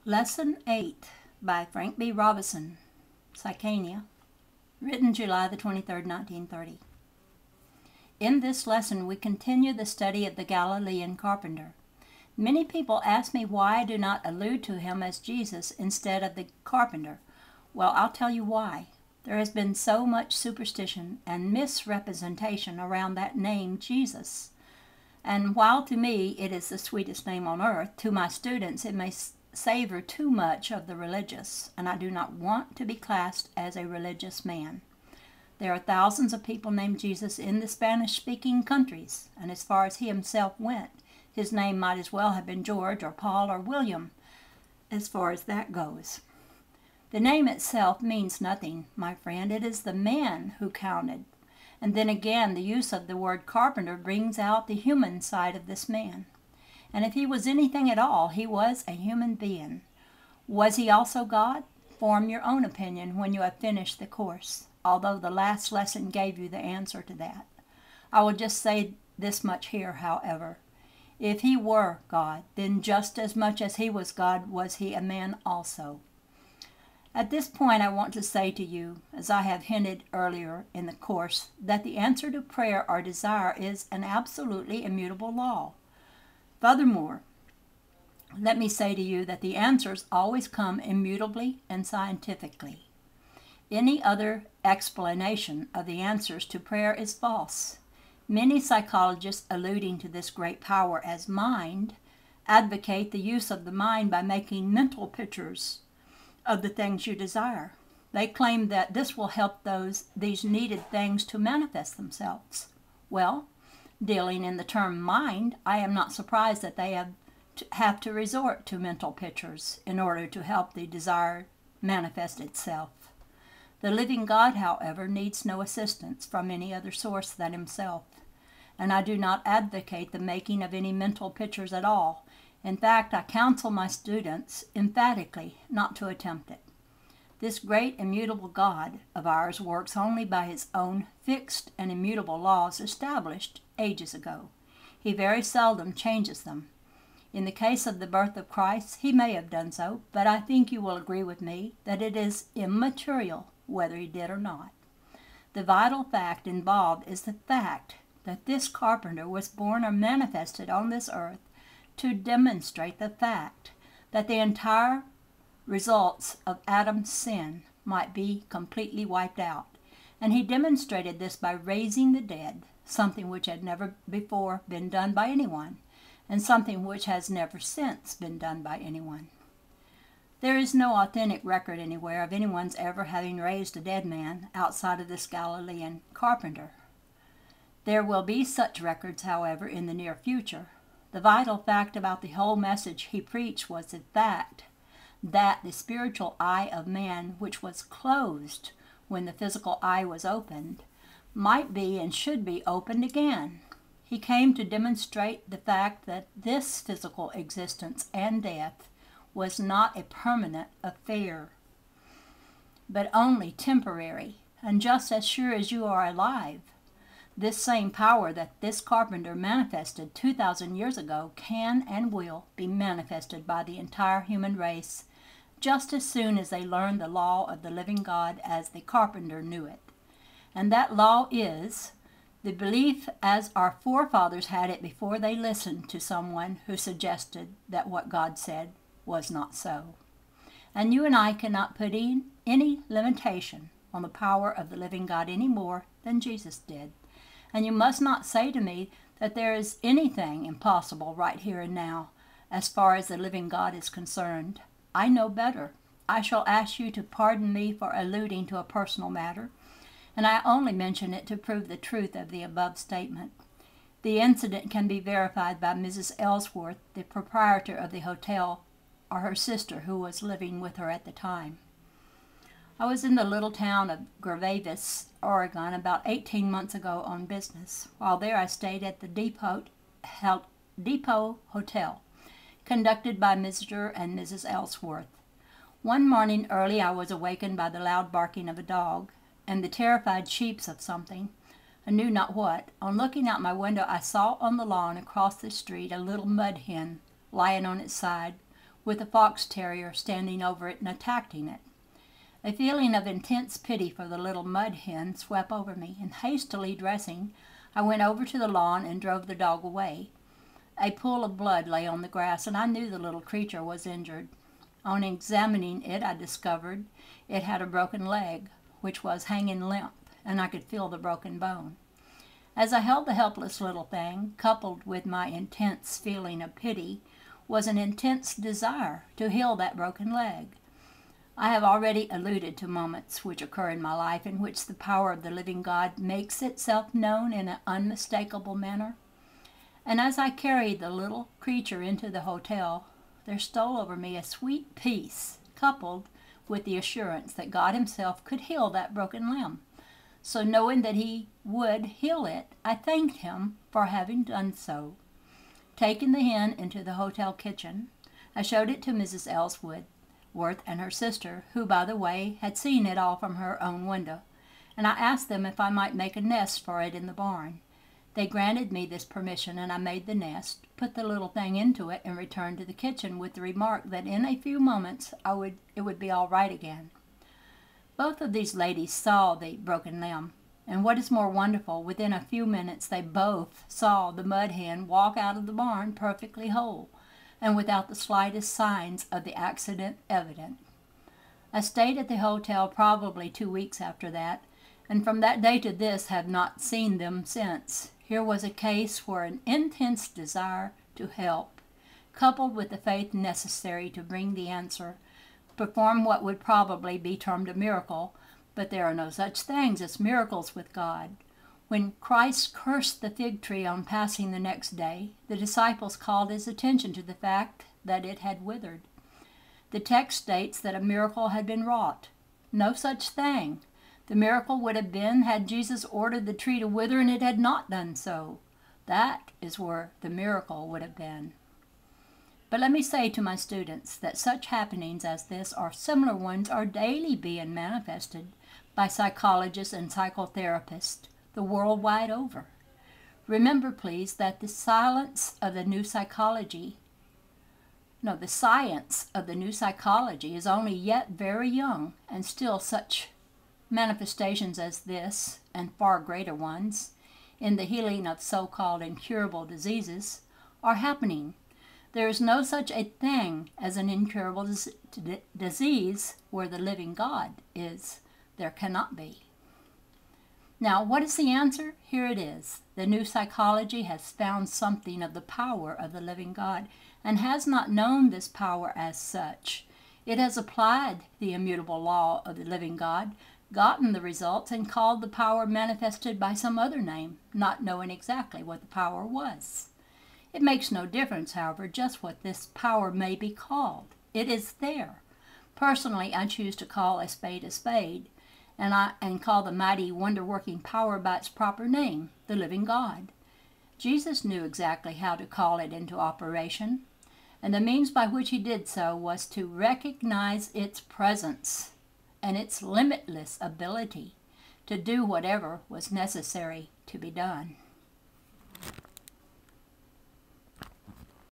Lesson 8 by Frank B. Robinson, Psychiana, written July the 23rd, 1930. In this lesson, we continue the study of the Galilean carpenter. Many people ask me why I do not allude to him as Jesus instead of the carpenter. Well, I'll tell you why. There has been so much superstition and misrepresentation around that name, Jesus. And while to me it is the sweetest name on earth, to my students it may savor too much of the religious, and I do not want to be classed as a religious man. There are thousands of people named Jesus in the Spanish-speaking countries, and as far as he himself went, his name might as well have been George or Paul or William, as far as that goes. The name itself means nothing, my friend. It is the man who counted. And then again, the use of the word carpenter brings out the human side of this man. And if he was anything at all, he was a human being. Was he also God? Form your own opinion when you have finished the course, although the last lesson gave you the answer to that. I will just say this much here, however. If he were God, then just as much as he was God, was he a man also. At this point, I want to say to you, as I have hinted earlier in the course, that the answer to prayer or desire is an absolutely immutable law. Furthermore, let me say to you that the answers always come immutably and scientifically. Any other explanation of the answers to prayer is false. Many psychologists, alluding to this great power as mind, advocate the use of the mind by making mental pictures of the things you desire. They claim that this will help these needed things to manifest themselves. Well, dealing in the term mind, I am not surprised that they have to resort to mental pictures in order to help the desire manifest itself. The living God, however, needs no assistance from any other source than himself, and I do not advocate the making of any mental pictures at all. In fact, I counsel my students emphatically not to attempt it. This great immutable God of ours works only by his own fixed and immutable laws established ages ago. He very seldom changes them. In the case of the birth of Christ, he may have done so, but I think you will agree with me that it is immaterial whether he did or not. The vital fact involved is the fact that this carpenter was born or manifested on this earth to demonstrate the fact that the entire results of Adam's sin might be completely wiped out. And he demonstrated this by raising the dead, something which had never before been done by anyone, and something which has never since been done by anyone. There is no authentic record anywhere of anyone's ever having raised a dead man outside of this Galilean carpenter. There will be such records, however, in the near future. The vital fact about the whole message he preached was the fact that the spiritual eye of man, which was closed when the physical eye was opened, might be and should be opened again. He came to demonstrate the fact that this physical existence and death was not a permanent affair, but only temporary, and just as sure as you are alive. This same power that this carpenter manifested 2,000 years ago can and will be manifested by the entire human race just as soon as they learn the law of the living God as the carpenter knew it. And that law is the belief as our forefathers had it before they listened to someone who suggested that what God said was not so. And you and I cannot put in any limitation on the power of the living God any more than Jesus did. And you must not say to me that there is anything impossible right here and now as far as the living God is concerned. I know better. I shall ask you to pardon me for alluding to a personal matter, and I only mention it to prove the truth of the above statement. The incident can be verified by Mrs. Ellsworth, the proprietor of the hotel, or her sister who was living with her at the time. I was in the little town of Gervais, Oregon, about 18 months ago on business. While there, I stayed at the Depot Hotel, conducted by Mr. and Mrs. Ellsworth. One morning early, I was awakened by the loud barking of a dog and the terrified sheeps of something, I knew not what. On looking out my window, I saw on the lawn across the street a little mud hen lying on its side, with a fox terrier standing over it and attacking it. A feeling of intense pity for the little mud hen swept over me, and hastily dressing, I went over to the lawn and drove the dog away. A pool of blood lay on the grass, and I knew the little creature was injured. On examining it, I discovered it had a broken leg, which was hanging limp, and I could feel the broken bone. As I held the helpless little thing, coupled with my intense feeling of pity, was an intense desire to heal that broken leg. I have already alluded to moments which occur in my life in which the power of the living God makes itself known in an unmistakable manner. And as I carried the little creature into the hotel, there stole over me a sweet peace, coupled with the assurance that God himself could heal that broken limb. So knowing that he would heal it, I thanked him for having done so. Taking the hen into the hotel kitchen, I showed it to Mrs. Ellsworth and her sister, who, by the way, had seen it all from her own window, and I asked them if I might make a nest for it in the barn. They granted me this permission, and I made the nest, put the little thing into it, and returned to the kitchen with the remark that in a few moments it would be all right again. Both of these ladies saw the broken limb, and what is more wonderful, within a few minutes they both saw the mud hen walk out of the barn perfectly whole, and without the slightest signs of the accident evident. I stayed at the hotel probably 2 weeks after that, and from that day to this have not seen them since. Here was a case where an intense desire to help, coupled with the faith necessary to bring the answer, performed what would probably be termed a miracle, but there are no such things as miracles with God. When Christ cursed the fig tree on passing the next day, the disciples called his attention to the fact that it had withered. The text states that a miracle had been wrought. No such thing. The miracle would have been had Jesus ordered the tree to wither and it had not done so. That is where the miracle would have been. But let me say to my students that such happenings as this or similar ones are daily being manifested by psychologists and psychotherapists the world wide over. Remember, please, that the science of the new psychology is only yet very young, and still such manifestations as this, and far greater ones, in the healing of so-called incurable diseases, are happening. There is no such a thing as an incurable disease where the living God is. There cannot be. Now, what is the answer? Here it is. The new psychology has found something of the power of the living God and has not known this power as such. It has applied the immutable law of the living God, gotten the results, and called the power manifested by some other name, not knowing exactly what the power was. It makes no difference, however, just what this power may be called. It is there. Personally, I choose to call a spade, and call the mighty, wonder-working power by its proper name, the living God. Jesus knew exactly how to call it into operation, and the means by which he did so was to recognize its presence and its limitless ability to do whatever was necessary to be done.